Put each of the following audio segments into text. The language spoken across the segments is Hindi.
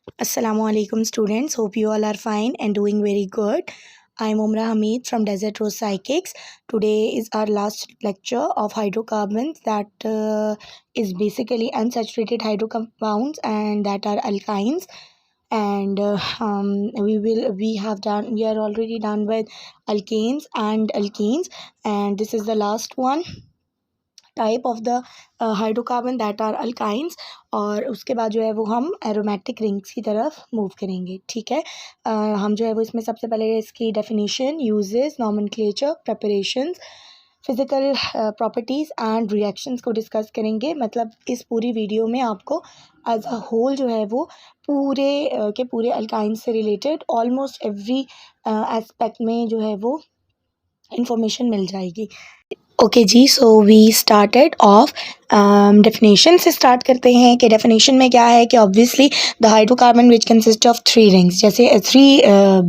Assalamualaikum students, hope you all are fine and doing very good. I am Umra Hamid from Desert Rose Psychics. Today is our last lecture of hydrocarbons that is basically unsaturated hydrocompounds and that are alkynes. And we are already done with alkanes and alkenes, and this is the last one type of the hydrocarbon that are alkynes. और उसके बाद जो है वो हम एरोमेटिक रिंग्स की तरफ मूव करेंगे। ठीक है, हम जो है वो इसमें सबसे पहले इसकी definition, uses, nomenclature, preparations, physical properties and reactions को डिस्कस करेंगे। मतलब इस पूरी वीडियो में आपको एज अ होल जो है वो पूरे के पूरे अल्काइंस से रिलेटेड ऑलमोस्ट एवरी एस्पेक्ट में जो है वो इंफॉर्मेशन मिल जाएगी। ओके जी, so we started off definition से स्टार्ट करते हैं कि डेफिनेशन में क्या है कि obviously the hydrocarbon which consist of 3 rings, जैसे 3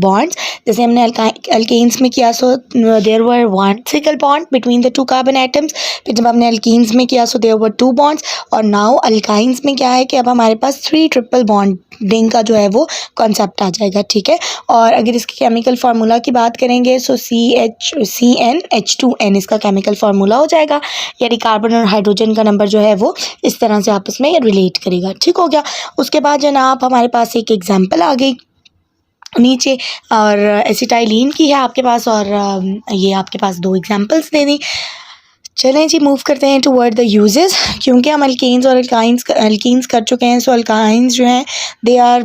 बॉन्ड्स। जैसे हमने अल्केन्स में किया so there were 1 single bond between the 2 carbon atoms. फिर जब हमने अल्कीन्स में किया सो देयर वर 2 बॉन्ड्स। और नाउ अल्काइंस में क्या है कि अब हमारे पास 3 ट्रिपल बॉन्डिंग का जो है वो कॉन्सेप्ट आ जाएगा। ठीक है, और अगर इसके केमिकल फार्मूला की बात करेंगे सो CnH2n इसका केमिकल फार्मूला हो जाएगा, यानी कार्बन और हाइड्रोजन का नंबर जो है वो इस तरह से आपस में रिलेट करेगा। ठीक हो गया। उसके बाद जनाब हमारे पास एक एग्जांपल आ गई नीचे, और एसिटाइलिन की है आपके पास, और ये आपके पास 2 एग्जांपल्स दे दी। चलें जी, मूव करते हैं टुवर्ड द यूजेस। क्योंकि हम अल्केन्स और अल्कीन्स कर चुके हैं, सो अल्काइंस जो हैं दे आर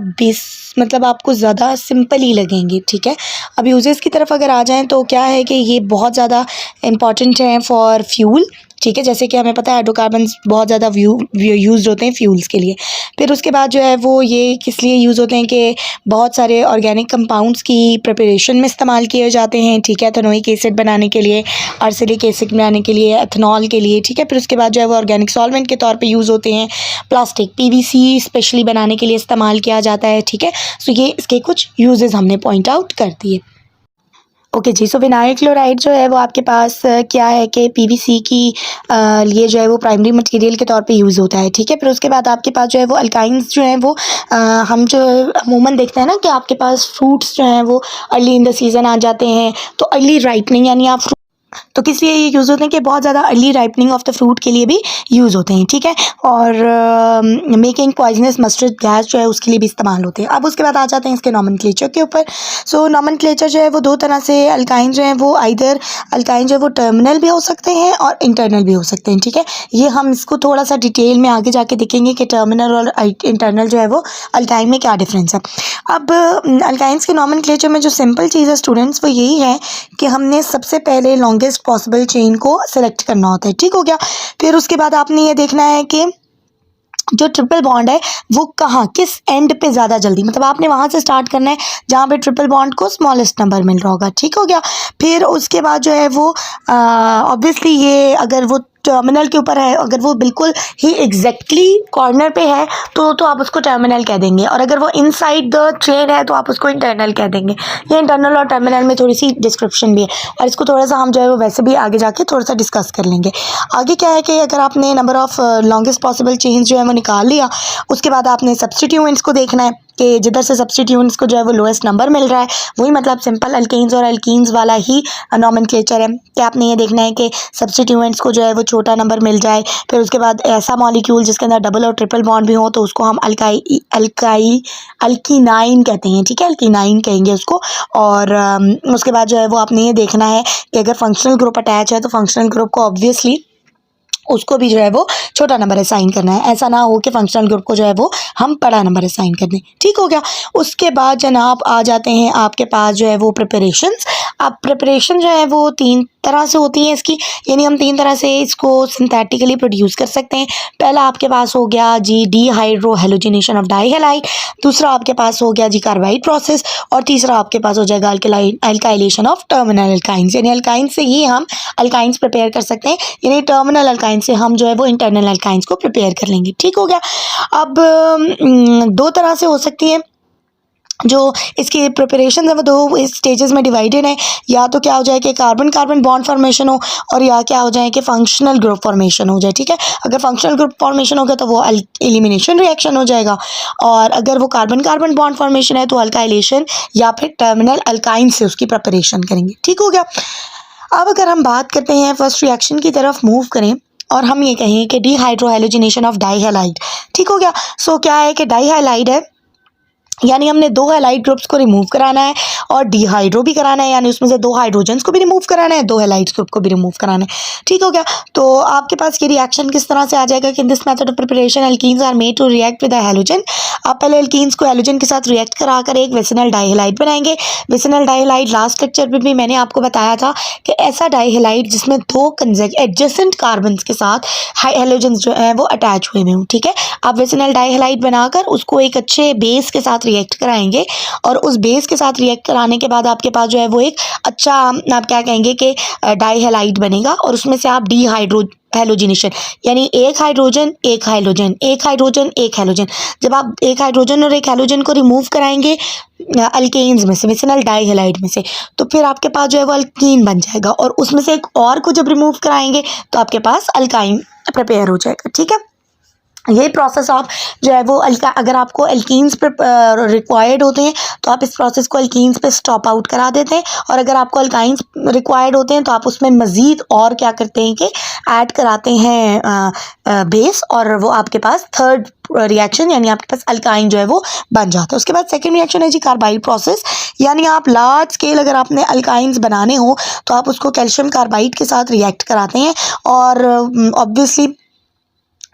मतलब आपको ज़्यादा सिंपल ही लगेंगे। ठीक है, अब यूजेस की तरफ अगर आ जाएं तो क्या है कि ये बहुत ज़्यादा इम्पॉर्टेंट हैं फॉर फ्यूल। ठीक है, जैसे कि हमें पता है हाइड्रोकार्बन्स बहुत ज़्यादा यूज़ होते हैं फ्यूल्स के लिए। फिर उसके बाद जो है वो ये किस लिए यूज़ होते हैं कि बहुत सारे ऑर्गेनिक कंपाउंड्स की प्रिपरेशन में इस्तेमाल किए जाते हैं। ठीक है, एथेनोइक एसिड बनाने के लिए, अर्सिलिक एसिड बनाने के लिए, एथनॉल के लिए। ठीक है, फिर उसके बाद जो है वो ऑर्गेनिक सॉल्वेंट के तौर पे यूज़ होते हैं। प्लास्टिक PVC स्पेशली बनाने के लिए इस्तेमाल किया जाता है। ठीक है, सो ये इसके कुछ यूजेस हमने पॉइंट आउट कर दिए। ओके जी, सो विनाइल क्लोराइड जो है वो आपके पास क्या है कि PVC की लिए जो है वो प्राइमरी मटेरियल के तौर पे यूज़ होता है। ठीक है, फिर उसके बाद आपके पास जो है वो अल्काइंस जो हैं वो हम जो अमूमन देखते हैं ना कि आपके पास फ्रूट्स जो हैं वो अर्ली इन द सीज़न आ जाते हैं, तो अर्ली राइपनिंग यानी आप तो किस लिए ये यूज़ होते हैं कि बहुत ज़्यादा early ripening of the fruit के लिए भी यूज़ होते हैं। ठीक है, और मेकिंग पॉइजनस मस्टर्ड गैस जो है उसके लिए भी इस्तेमाल होते हैं। अब उसके बाद आ जाते हैं इसके नॉमेनक्लेचर के ऊपर। सो नॉमेनक्लेचर जो है वो 2 तरह से अल्काइन जो है वो आइदर अल्काइन जो है वो टर्मिनल भी हो सकते हैं और इंटरनल भी हो सकते हैं। ठीक है, ये हम इसको थोड़ा सा डिटेल में आगे जाके देखेंगे कि टर्मिनल और इंटरनल जो है वो अल्काइन में क्या डिफरेंस है। अब अल्काइंस के नॉमेनक्लेचर में जो सिंपल चीज़ है स्टूडेंट्स वो यही है कि हमने सबसे पहले लॉन्गेस्ट पॉसिबल चेन को सेलेक्ट करना होता है। ठीक हो गया। फिर उसके बाद आपने ये देखना है कि जो ट्रिपल बॉन्ड है वो कहाँ किस एंड पे ज़्यादा जल्दी, मतलब आपने वहाँ से स्टार्ट करना है जहाँ पे ट्रिपल बॉन्ड को स्मॉलेस्ट नंबर मिल रहा होगा। ठीक हो गया। फिर उसके बाद जो है वो ऑब्वियसली ये अगर वो टर्मिनल के ऊपर है, अगर वो बिल्कुल ही एग्जैक्टली कॉर्नर पे है तो आप उसको टर्मिनल कह देंगे, और अगर वो इनसाइड द चेन है तो आप उसको इंटरनल कह देंगे। ये इंटरनल और टर्मिनल में थोड़ी सी डिस्क्रिप्शन भी है, और इसको थोड़ा सा हम जो है वो वैसे भी आगे जाके थोड़ा सा डिस्कस कर लेंगे। आगे क्या है कि अगर आपने number of longest possible chains जो है वो निकाल लिया, उसके बाद आपने सब्स्टिट्यूएंट्स को देखना है कि जिधर से सब्स्टिट्यूएंट्स को जो है वो लोएस्ट नंबर मिल रहा है, वही मतलब सिंपल अल्केन्स और अल्कीन्स वाला ही नॉमेनक्लेचर है कि आपने ये देखना है कि सब्स्टिट्यूएंट्स को जो है वो छोटा नंबर मिल जाए। फिर उसके बाद ऐसा मॉलिक्यूल जिसके अंदर डबल और ट्रिपल बॉन्ड भी हो तो उसको हम अल्कीनाइन कहते हैं। ठीक है, अल्कीनाइन कहेंगे उसको। और उसके बाद जो है वो आपने ये देखना है कि अगर फंक्शनल ग्रुप अटैच है तो फंक्शनल ग्रुप को ऑब्वियसली उसको भी जो है वो छोटा नंबर असाइन करना है। ऐसा ना हो कि फंक्शनल ग्रुप को जो है वो हम बड़ा नंबर असाइन कर दें। ठीक हो गया। उसके बाद जनाब आ जाते हैं आपके पास जो है वो प्रिपरेशंस। अब प्रिपरेशन जो है वो 3 तरह से होती हैं इसकी, यानी हम 3 तरह से इसको सिंथेटिकली प्रोड्यूस कर सकते हैं। पहला आपके पास हो गया जी डीहाइड्रो हेलोजिनेशन ऑफ डाईहैलाइड, दूसरा आपके पास हो गया जी कार्बाइड प्रोसेस, और तीसरा आपके पास हो जाएगा अल्काइलेशन ऑफ टर्मिनल अल्काइंस। यानी अल्काइंस से ही हम अल्काइंस प्रिपेयर कर सकते हैं, यानी टर्मिनल अल्काइंस से हम जो है वो इंटरनल अल्काइंस को प्रिपेयर कर लेंगे। ठीक हो गया। अब 2 तरह से हो सकती हैं जो इसकी प्रिपरेशन है वो दो स्टेजेस में डिवाइडेड है। या तो क्या हो जाए कि कार्बन कार्बन बॉन्ड फॉर्मेशन हो, और या क्या हो जाए कि फंक्शनल ग्रुप फॉर्मेशन हो जाए। ठीक है, अगर फंक्शनल ग्रुप फॉर्मेशन होगा तो वो एलिमिनेशन रिएक्शन हो जाएगा, और अगर वो कार्बन कार्बन बॉन्ड फॉर्मेशन है तो अल्काइलेशन या फिर टर्मिनल अल्काइन से उसकी प्रिपरेशन करेंगे। ठीक हो गया। अब अगर हम बात करते हैं फर्स्ट रिएक्शन की तरफ मूव करें, और हम ये कहें कि डिहाइड्रोहैलोजिनेशन ऑफ डाइहैलाइड। ठीक हो गया। सो क्या है कि डाइहैलाइड है, यानी हमने दो हैलाइड ग्रुप्स को रिमूव कराना है और डिहाइड्रो भी कराना है, यानी उसमें से दो हाइड्रोजन्स को भी रिमूव कराना है, दो हैलाइड ग्रुप को भी रिमूव कराना है। ठीक हो गया। तो आपके पास ये रिएक्शन किस तरह से आ जाएगा कि in this method of preparation alkenes are made to react with halogen. आप पहले एल्कीन्स को हैलोजन के साथ रिएक्ट कराकर एक विसिनल डाइहैलाइड बनाएंगे। विसिनल डाइहैलाइड लास्ट लेक्चर में भी मैंने आपको बताया था कि ऐसा डाइहैलाइड जिसमें दो एडजेसेंट कार्बन के साथ हैलोजन जो है वो अटैच हुए हुए हों। ठीक है, आप विसिनल डाइहैलाइड बनाकर उसको एक अच्छे बेस के साथ रिएक्ट कराएंगे, और उस बेस के साथ रिएक्ट कराने के बाद आपके पास जो है वो एक अच्छा, आप क्या कहेंगे कि डाइहैलाइड बनेगा, और उसमें से आप हैलोजिनेशन, यानी एक हाइड्रोजन एक हाइड्रोजन एक हाइड्रोजन एक हाइड्रोजन, जब आप एक हाइड्रोजन और एक हैलोजन को रिमूव कराएंगे अल्केन्स में से, विसिनल डाइहैलाइड में से, तो फिर आपके पास जो है वो अल्कीन बन जाएगा, और उसमें से एक और को जब रिमूव कराएंगे तो आपके पास अल्काइन प्रिपेयर हो जाएगा। ठीक है, ये प्रोसेस आप जो है वो अगर आपको एल्कीन्स पे रिक्वायर्ड होते हैं तो आप इस प्रोसेस को एल्कीन्स पे स्टॉप आउट करा देते हैं, और अगर आपको अल्काइंस रिक्वायर्ड होते हैं तो आप उसमें मज़ीद और क्या करते हैं कि ऐड कराते हैं बेस, और वो आपके पास थर्ड रिएक्शन यानी आपके पास अल्काइन जो है वो बन जाता है। उसके बाद सेकंड रिएक्शन है जी कार्बाइड प्रोसेस, यानी आप लार्ज स्केल अगर आपने अल्काइंस बनाने हो तो आप उसको कैल्शियम कार्बाइड के साथ रिएक्ट कराते हैं, और ऑब्वियसली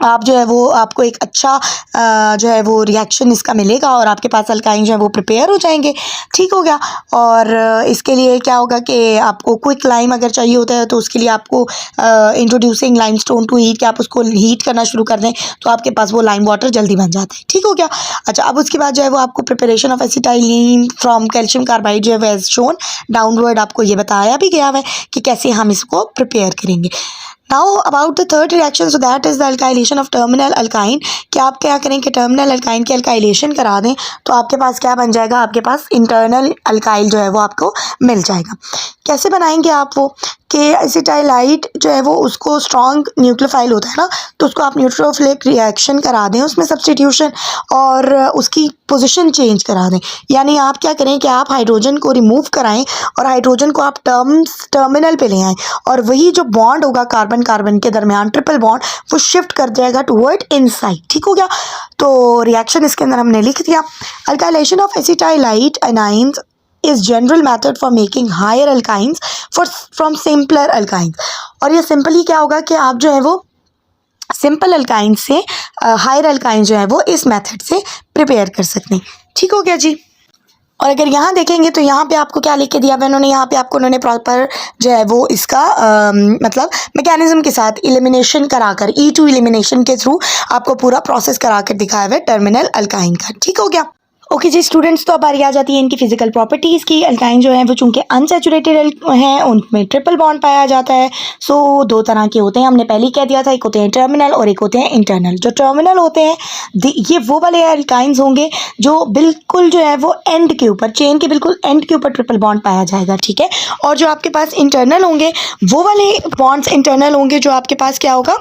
आप जो है वो आपको एक अच्छा जो है वो रिएक्शन इसका मिलेगा, और आपके पास अल्काइन जो है वो प्रिपेयर हो जाएंगे। ठीक हो गया। और इसके लिए क्या होगा कि आपको क्विक लाइम अगर चाहिए होता है तो उसके लिए आपको इंट्रोड्यूसिंग लाइमस्टोन टू हीट, कि आप उसको हीट करना शुरू कर दें तो आपके पास वो लाइम वाटर जल्दी बन जाता है। ठीक हो गया। अच्छा, अब उसके बाद जो है वो आपको preparation of acetylene from calcium carbide जो है वो एज शोन डाउनवर्ड आपको ये बताया भी गया है कि कैसे हम इसको प्रिपेयर करेंगे। Now about the third reaction, so that is the alkylation of terminal alkyne। कि आप क्या करें कि टर्मिनल अल्काइन की अल्काइलेशन करा दें तो आपके पास क्या बन जाएगा, आपके पास इंटरनल अल्काइल जो है वो आपको मिल जाएगा। कैसे बनाएंगे आप वो कि एसिटाइलाइड जो है वो उसको स्ट्रॉन्ग न्यूक्लियोफाइल होता है ना, तो उसको आप न्यूट्रोफिलिक रिएक्शन करा दें उसमें सब्स्टिट्यूशन, और उसकी पोजीशन चेंज करा दें। यानी आप क्या करें कि आप हाइड्रोजन को रिमूव कराएं और हाइड्रोजन को आप टर्मिनल पे ले आएँ, और वही जो बॉन्ड होगा कार्बन कार्बन के दरमियान ट्रिपल बॉन्ड वो शिफ्ट कर जाएगा टुवर्ड इनसाइड। ठीक हो गया। तो रिएक्शन इसके अंदर हमने लिख दिया। Alkylation of acetylide anions is general method for making higher alkynes from simpler alkynes। और ये सिंपली क्या होगा कि आप जो है वो सिंपल अल्काइन से हायर अल्काइन जो है वो इस मेथड से प्रिपेयर कर सकते हैं। ठीक हो गया जी। और अगर यहाँ देखेंगे तो यहाँ पे आपको क्या लिख के दिया है उन्होंने, यहाँ पे आपको उन्होंने प्रॉपर जो है वो इसका मतलब मैकेनिज्म के साथ एलिमिनेशन कराकर E2 एलिमिनेशन के थ्रू आपको पूरा प्रोसेस कराकर दिखाया हुआ है टर्मिनल अल्काइन का। ठीक हो गया। ओके जी स्टूडेंट्स, तो अब बारी आ जाती है इनकी फिजिकल प्रॉपर्टीज़ की। अल्काइन जो है वो चूंकि अनसैचुरेटेड हैं उनमें ट्रिपल बॉन्ड पाया जाता है। सो दो तरह के होते हैं, हमने पहले ही कह दिया था, एक होते हैं टर्मिनल और एक होते हैं इंटरनल। जो टर्मिनल होते हैं ये वो वाले अल्काइंस होंगे जो बिल्कुल जो है वो एंड के ऊपर, चेन के बिल्कुल एंड के ऊपर ट्रिपल बॉन्ड पाया जाएगा। ठीक है। और जो आपके पास इंटरनल होंगे वो वाले बॉन्ड्स इंटरनल होंगे जो आपके पास क्या होगा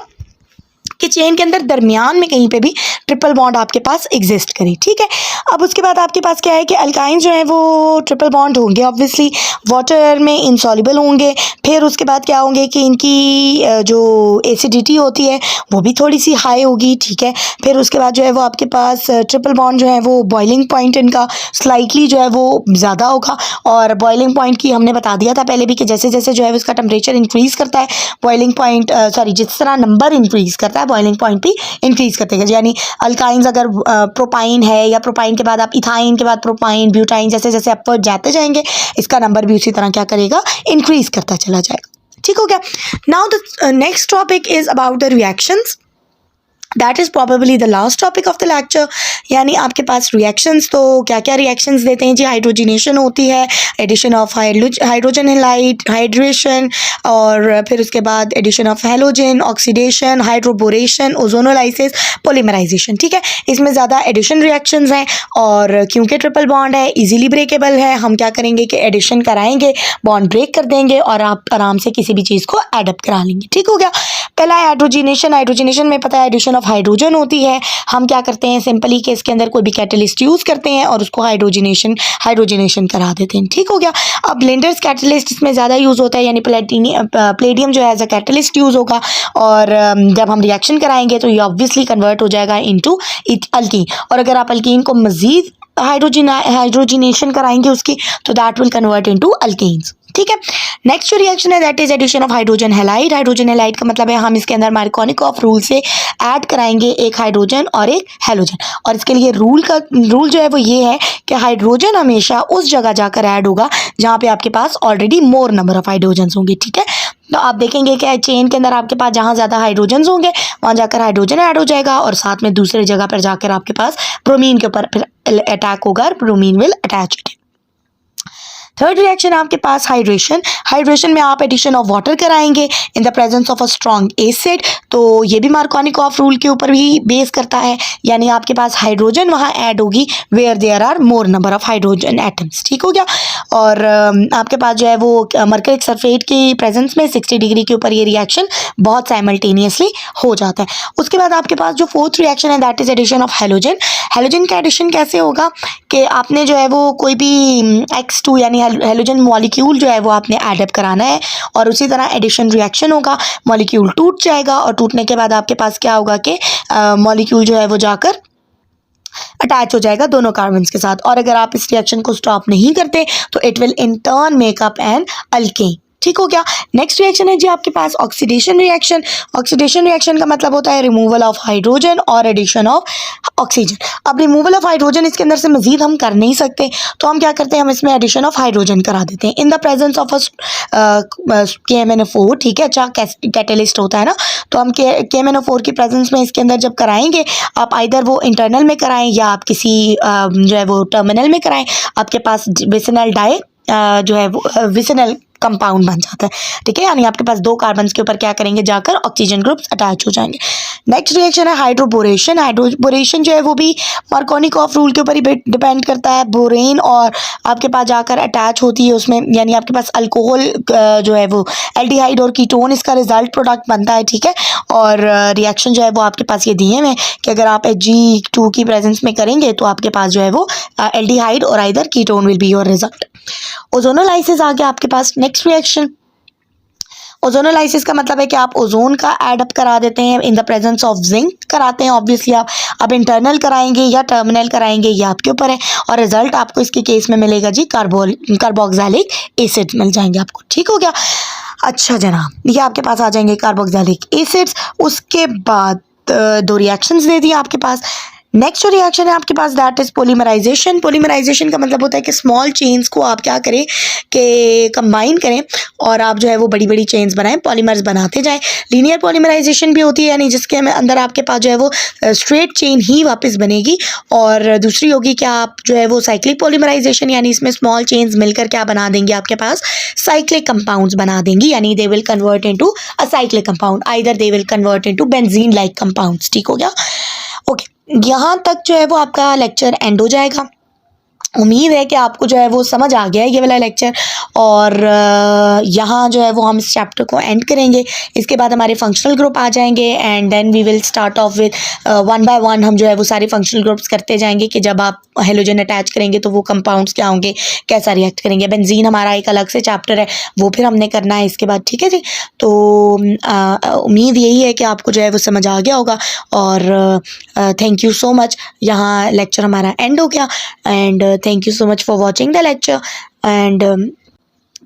कि चेन के अंदर दरमियान में कहीं पे भी ट्रिपल बॉन्ड आपके पास एग्जिस्ट करे। ठीक है। अब उसके बाद आपके पास क्या है कि अल्काइन जो है वो ट्रिपल बॉन्ड होंगे, ऑब्वियसली वाटर में इनसॉल्युबल होंगे। फिर उसके बाद क्या होंगे कि इनकी जो एसिडिटी होती है वो भी थोड़ी सी हाई होगी। ठीक है। फिर उसके बाद जो है वो आपके पास ट्रिपल बॉन्ड जो है वो बॉइलिंग पॉइंट इनका स्लाइटली जो है वो ज़्यादा होगा, और बॉइलिंग पॉइंट की हमने बता दिया था पहले भी कि जैसे जैसे जो है उसका टेम्परेचर इंक्रीज़ करता है बॉइलिंग पॉइंट जिस तरह नंबर इंक्रीज़ करता है बॉइलिंग पॉइंट भी इंक्रीज़ करते हैं। यानी अल्काइंस अगर प्रोपाइन है या प्रोपाइन के बाद आप इथाइन के बाद प्रोपाइन ब्यूटाइन जैसे जैसे अपवर्ड जाते जाएंगे इसका नंबर भी उसी तरह क्या करेगा, इंक्रीज़ करता चला जाएगा। ठीक हो गया। Now the next topic is about the reactions. That is probably the last topic of the lecture. यानी आपके पास रिएक्शंस, तो क्या क्या रिएक्शंस देते हैं जी? हाइड्रोजिनेशन होती है, addition of hydrogen halide, hydration, और फिर उसके बाद addition of halogen, oxidation, hydroboration, ozonolysis, polymerisation. ठीक है, इसमें ज़्यादा एडिशन रिएक्शंस हैं, और क्योंकि ट्रिपल बॉन्ड है, इजीली ब्रेकेबल है, हम क्या करेंगे कि एडिशन कराएंगे, बॉन्ड ब्रेक कर देंगे और आप आराम से किसी भी चीज़ को एडअप करा लेंगे। ठीक हो गया। पहला है हाइड्रोजिनेशन। हाइड्रोजिनेशन में पता है एडिशन ऑफ हाइड्रोजन होती है। हम क्या करते हैं सिंपली कि इसके अंदर कोई भी कैटलिस्ट यूज़ करते हैं और उसको हाइड्रोजिनेशन करा देते हैं। ठीक हो गया। अब ब्लेंडर्स कैटलिस्ट इसमें ज़्यादा यूज़ होता है, यानी प्लेडियम जो है एज अ कैटलिस्ट यूज़ होगा, और जब हम रिएक्शन कराएंगे तो ये ऑब्वियसली कन्वर्ट हो जाएगा इनटू अल्कीन, और अगर आप अल्कीन को मज़ीद हाइड्रोजिनेशन कराएंगे उसकी, तो that will convert into alkenes. ठीक है। नेक्स्ट जो रिएक्शन है that is addition of hydrogen halide. Hydrogen halide का मतलब है हम इसके अंदर मार्कोनिकॉफ रूल से ऐड कराएंगे एक हाइड्रोजन और एक हैलोजन, और इसके लिए रूल जो है वो ये है कि हाइड्रोजन हमेशा उस जगह जाकर ऐड होगा जहाँ पे आपके पास already more number of hydrogen होंगे। ठीक है, तो आप देखेंगे कि चेन के अंदर आपके पास जहाँ ज़्यादा हाइड्रोजन होंगे वहाँ जाकर हाइड्रोजन ऐड हो जाएगा, और साथ में दूसरे जगह पर जाकर आपके पास ब्रोमीन के ऊपर फिर अटैक होगा और bromine will attach. Third reaction आपके पास हाइड्रेशन। हाइड्रेशन में आप एडिशन ऑफ वाटर कराएंगे in the presence of a strong acid, तो ये भी मार्कोनिकॉफ रूल के ऊपर भी बेस करता है, यानी आपके पास हाइड्रोजन वहाँ ऐड होगी where there are more number of hydrogen atoms. ठीक हो गया। और आपके पास जो है वो मर्करिक सल्फेट की प्रेजेंस में 60 डिग्री के ऊपर ये रिएक्शन बहुत साइमल्टेनियसली हो जाता है। उसके बाद आपके पास जो फोर्थ रिएक्शन है that is addition of halogen. Halogen का एडिशन कैसे होगा कि आपने जो है वो कोई भी X2 यानी हैलोजन मॉलिक्यूल जो है वो आपने एडअप कराना है, और उसी तरह एडिशन रिएक्शन होगा, मॉलिक्यूल टूट जाएगा, और टूटने के बाद आपके पास क्या होगा कि मॉलिक्यूल जो है वो जाकर अटैच हो जाएगा दोनों कार्बन्स के साथ, और अगर आप इस रिएक्शन को स्टॉप नहीं करते तो it will in turn make up an alkane. ठीक हो गया। नेक्स्ट रिएक्शन है जी आपके पास ऑक्सीडेशन रिएक्शन। ऑक्सीडेशन रिएक्शन का मतलब होता है रिमूवल ऑफ हाइड्रोजन और एडिशन ऑफ ऑक्सीजन। अब रिमूवल ऑफ हाइड्रोजन इसके अंदर से मजीद हम कर नहीं सकते, तो हम क्या करते हैं, हम इसमें एडिशन ऑफ हाइड्रोजन करा देते हैं in the presence of KMnO4। ठीक है, अच्छा कैटलिस्ट होता है ना, तो हम KMnO4 की प्रेजेंस में इसके अंदर जब कराएंगे, आप आइदर वो इंटरनल में कराएं या आप किसी जो है वो टर्मिनल में कराएं, आपके पास विसिनल डाई जो है वो विसिनल कंपाउंड बन जाता है। ठीक है, यानी आपके पास दो कार्बन के ऊपर क्या करेंगे, जाकर ऑक्सीजन ग्रुप्स अटैच हो जाएंगे। नेक्स्ट रिएक्शन है हाइड्रोबोरेशन। हाइड्रोबोरेशन जो है वो भी मार्कोनिकॉफ रूल के ऊपर ही डिपेंड करता है। बोरेन और आपके पास जाकर अटैच होती है उसमें, यानी आपके पास अल्कोहल जो है वो एल्डिहाइड और कीटोन इसका रिजल्ट प्रोडक्ट बनता है। ठीक है, और रिएक्शन जो है वो आपके पास ये दिए हैं कि अगर आप Hg2 की प्रेजेंस में करेंगे तो आपके पास जो है वो एल्डिहाइड और either ketone will be your result. Ozonolysis आ गया आपके पास। नेक्स्ट रिएक्शन ओजोनोलाइसिस का मतलब है कि आप ओजोन का एडअप करा देते हैं in the presence of zinc कराते हैं। ऑब्वियसली आप इंटरनल कराएंगे या टर्मिनल कराएंगे, ये आपके ऊपर है, और रिजल्ट आपको इसके केस में मिलेगा जी कार्बोक्सिलिक एसिड मिल जाएंगे आपको। ठीक हो गया। अच्छा जनाब, ये आपके पास आ जाएंगे कार्बोक्सिलिक एसिड्स। उसके बाद दो रिएक्शंस दे दिए आपके पास। नेक्स्ट जो रिएक्शन है आपके पास दैट इज पॉलीमराइजेशन। पॉलीमराइजेशन का मतलब होता है कि स्मॉल चेन्स को आप क्या करें कि कंबाइन करें और आप जो है वो बड़ी बड़ी चेन्स बनाएं, पॉलीमर्स बनाते जाएं। लीनियर पॉलीमराइजेशन भी होती है, यानी जिसके अंदर आपके पास जो है वो स्ट्रेट चेन ही वापस बनेगी, और दूसरी होगी कि आप जो है वो साइक्लिक पॉलीमराइजेशन, यानी इसमें स्मॉल चेन्स मिलकर क्या बना देंगे, आपके पास साइक्लिक कंपाउंड्स बना देंगी, यानी they will convert into a cyclic compound, either they will convert into benzene like compounds. ठीक हो गया। ओके, यहाँ तक जो है वो आपका लेक्चर एंड हो जाएगा। उम्मीद है कि आपको जो है वो समझ आ गया है ये वाला लेक्चर, और यहाँ जो है वो हम इस चैप्टर को एंड करेंगे। इसके बाद हमारे फंक्शनल ग्रुप आ जाएंगे, and then we will start off with one by one हम जो है वो सारे फंक्शनल ग्रुप्स करते जाएंगे कि जब आप हेलोजन अटैच करेंगे तो वो कंपाउंड्स क्या होंगे, कैसा रिएक्ट करेंगे। बेंजीन हमारा एक अलग से चैप्टर है, वो फिर हमने करना है इसके बाद। ठीक है जी, तो उम्मीद यही है कि आपको जो है वो समझ आ गया होगा, और थैंक यू सो मच। यहाँ लेक्चर हमारा एंड हो गया, and thank you so much for watching the lecture, and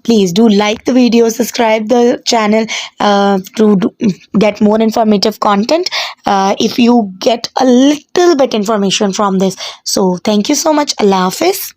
please do like the video, subscribe the channel to get more informative content if you get a little bit information from this. So thank you so much. Allah Hafiz.